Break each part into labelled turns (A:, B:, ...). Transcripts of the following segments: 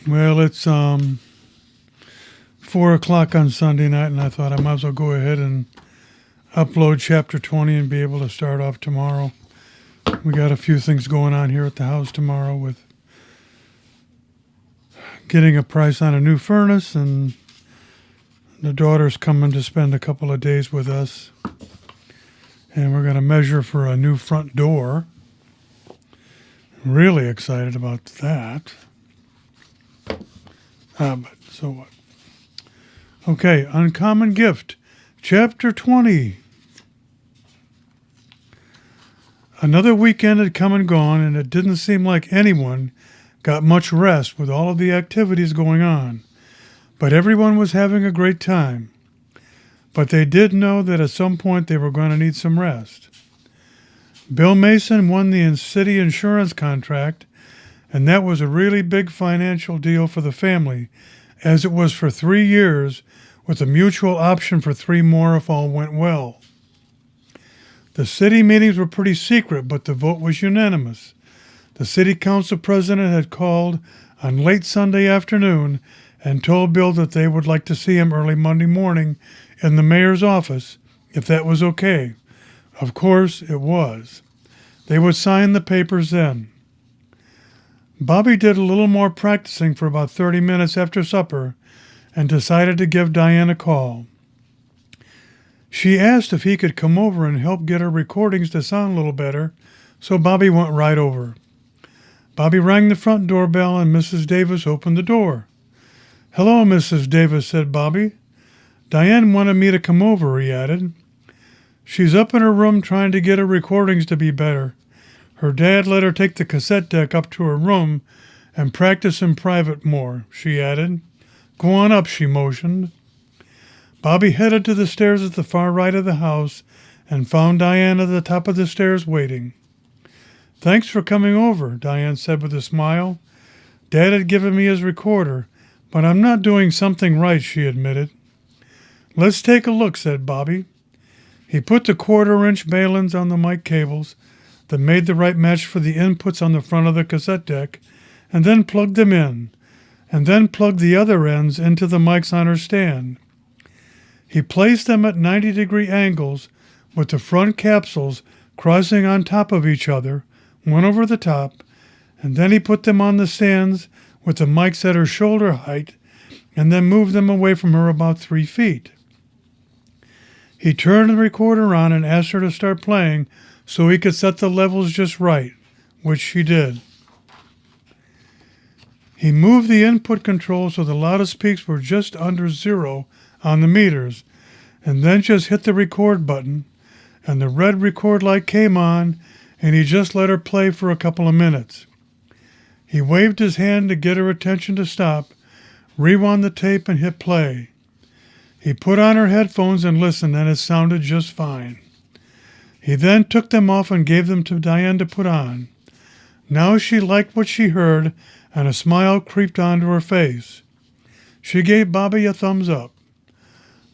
A: Well, it's 4 o'clock on Sunday night, and I thought I might as well go ahead and upload chapter 20 and be able to start off tomorrow. We got a few things going on here at the house tomorrow with getting a price on a new furnace, and the daughter's coming to spend a couple of days with us. And we're going to measure for a new front door. Really excited about that. But so what? Okay, Uncommon Gift, Chapter 20. Another weekend had come and gone, and it didn't seem like anyone got much rest with all of the activities going on. But everyone was having a great time. But they did know that at some point they were going to need some rest. Bill Mason won the city insurance contract, and that was a really big financial deal for the family, as it was for 3 years with a mutual option for 3 more if all went well. The city meetings were pretty secret, but the vote was unanimous. The city council president had called on late Sunday afternoon and told Bill that they would like to see him early Monday morning in the mayor's office, if that was okay. Of course, it was. They would sign the papers then. Bobby did a little more practicing for about 30 minutes after supper and decided to give Diane a call. She asked if he could come over and help get her recordings to sound a little better, so Bobby went right over. Bobby rang the front doorbell and Mrs. Davis opened the door. "Hello, Mrs. Davis," said Bobby. "Diane wanted me to come over," he added. "She's up in her room trying to get her recordings to be better. Her dad let her take the cassette deck up to her room and practice in private more," she added. "Go on up," she motioned. Bobby headed to the stairs at the far right of the house and found Diane at the top of the stairs waiting. "Thanks for coming over," Diane said with a smile. "Dad had given me his recorder, but I'm not doing something right," she admitted. "Let's take a look," said Bobby. He put the 1/4-inch balins on the mic cables that made the right match for the inputs on the front of the cassette deck, and then plugged them in, and then plugged the other ends into the mics on her stand. He placed them at 90-degree angles with the front capsules crossing on top of each other, one over the top, and then he put them on the stands with the mics at her shoulder height and then moved them away from her about 3 feet. He turned the recorder on and asked her to start playing so he could set the levels just right, which she did. He moved the input control so the loudest peaks were just under 0 on the meters, and then just hit the record button, and the red record light came on, and he just let her play for a couple of minutes. He waved his hand to get her attention to stop, rewound the tape, and hit play. He put on her headphones and listened, and it sounded just fine. He then took them off and gave them to Diane to put on. Now she liked what she heard, and a smile creeped onto her face. She gave Bobby a thumbs up.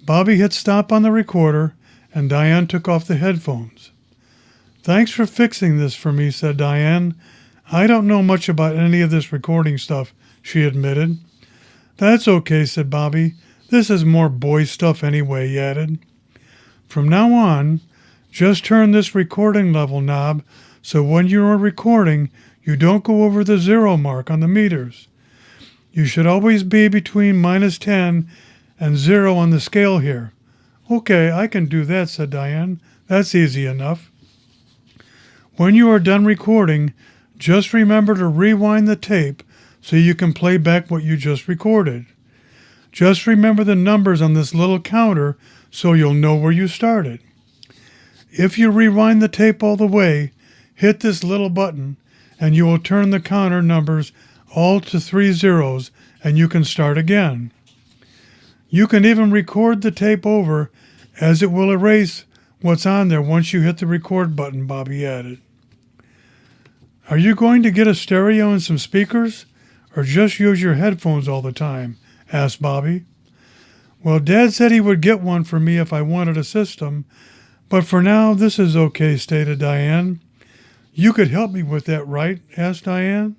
A: Bobby hit stop on the recorder, and Diane took off the headphones. "Thanks for fixing this for me," said Diane. "I don't know much about any of this recording stuff," she admitted. "That's okay," said Bobby. "This is more boy stuff anyway," he added. "From now on, just turn this recording level knob so when you are recording, you don't go over the 0 mark on the meters. You should always be between -10 and 0 on the scale here." "Okay, I can do that," said Diane. "That's easy enough." "When you are done recording, just remember to rewind the tape so you can play back what you just recorded. Just remember the numbers on this little counter so you'll know where you started. If you rewind the tape all the way, hit this little button and you will turn the counter numbers all to 3 zeros and you can start again. You can even record the tape over as it will erase what's on there once you hit the record button," Bobby added. "Are you going to get a stereo and some speakers, or just use your headphones all the time?" asked Bobby. "Well, Dad said he would get one for me if I wanted a system, but for now this is okay," stated Diane. "You could help me with that, right?" asked Diane.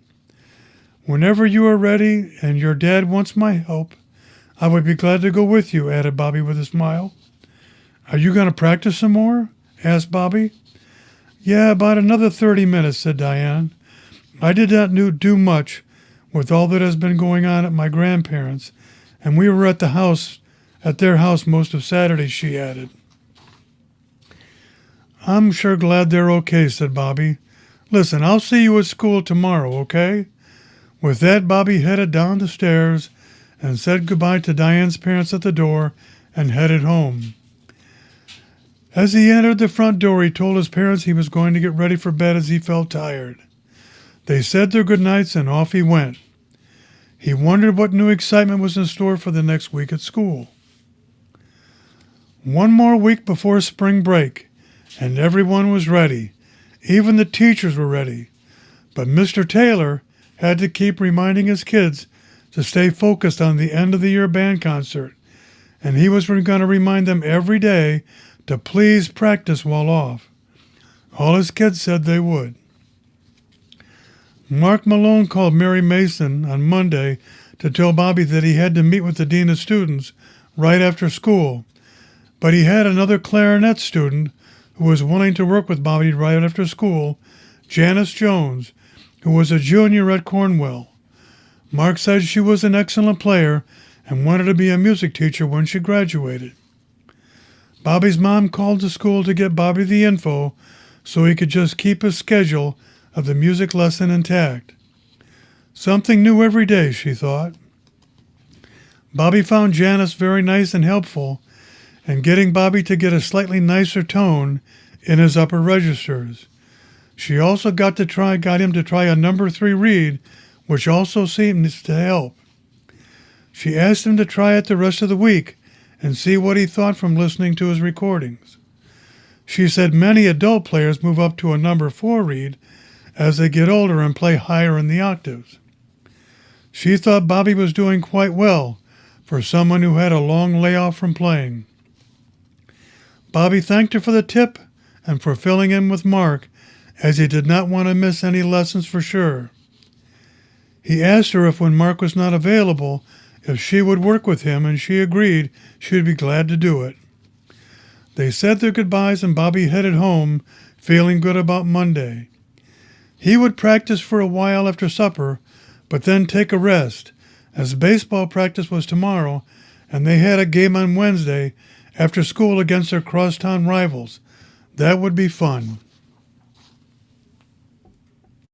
A: Whenever you are ready and your dad wants my help, I would be glad to go with you," added Bobby with a smile. "Are you going to practice some more?" asked Bobby. "Yeah, about another 30 minutes," said Diane. "I did not do much with all that has been going on at my grandparents', and we were at their house most of Saturday," she added. "I'm sure glad they're okay," said Bobby. "Listen, I'll see you at school tomorrow, okay?" With that, Bobby headed down the stairs and said goodbye to Diane's parents at the door and headed home. As he entered the front door, he told his parents he was going to get ready for bed as he felt tired. They said their goodnights and off he went. He wondered what new excitement was in store for the next week at school. One more week before spring break, and everyone was ready. Even the teachers were ready. But Mr. Taylor had to keep reminding his kids to stay focused on the end of the year band concert, and he was going to remind them every day to please practice while off. All his kids said they would. Mark Malone called Mary Mason on Monday to tell Bobby that he had to meet with the dean of students right after school, but he had another clarinet student who was willing to work with Bobby right after school, Janice Jones, who was a junior at Cornwell. Mark said she was an excellent player and wanted to be a music teacher when she graduated. Bobby's mom called the school to get Bobby the info so he could just keep his schedule of the music lesson intact. Something new every day, she thought. Bobby found Janice very nice and helpful, and getting Bobby to get a slightly nicer tone in his upper registers. She also got him to try a number 3 reed, which also seems to help. She asked him to try it the rest of the week and see what he thought from listening to his recordings. She said many adult players move up to a number 4 reed as they get older and play higher in the octaves. She thought Bobby was doing quite well for someone who had a long layoff from playing. Bobby thanked her for the tip and for filling in with Mark, as he did not want to miss any lessons for sure. He asked her if when Mark was not available, if she would work with him, and she agreed she would be glad to do it. They said their goodbyes and Bobby headed home, feeling good about Monday. He would practice for a while after supper, but then take a rest, as baseball practice was tomorrow, and they had a game on Wednesday after school against their crosstown rivals. That would be fun.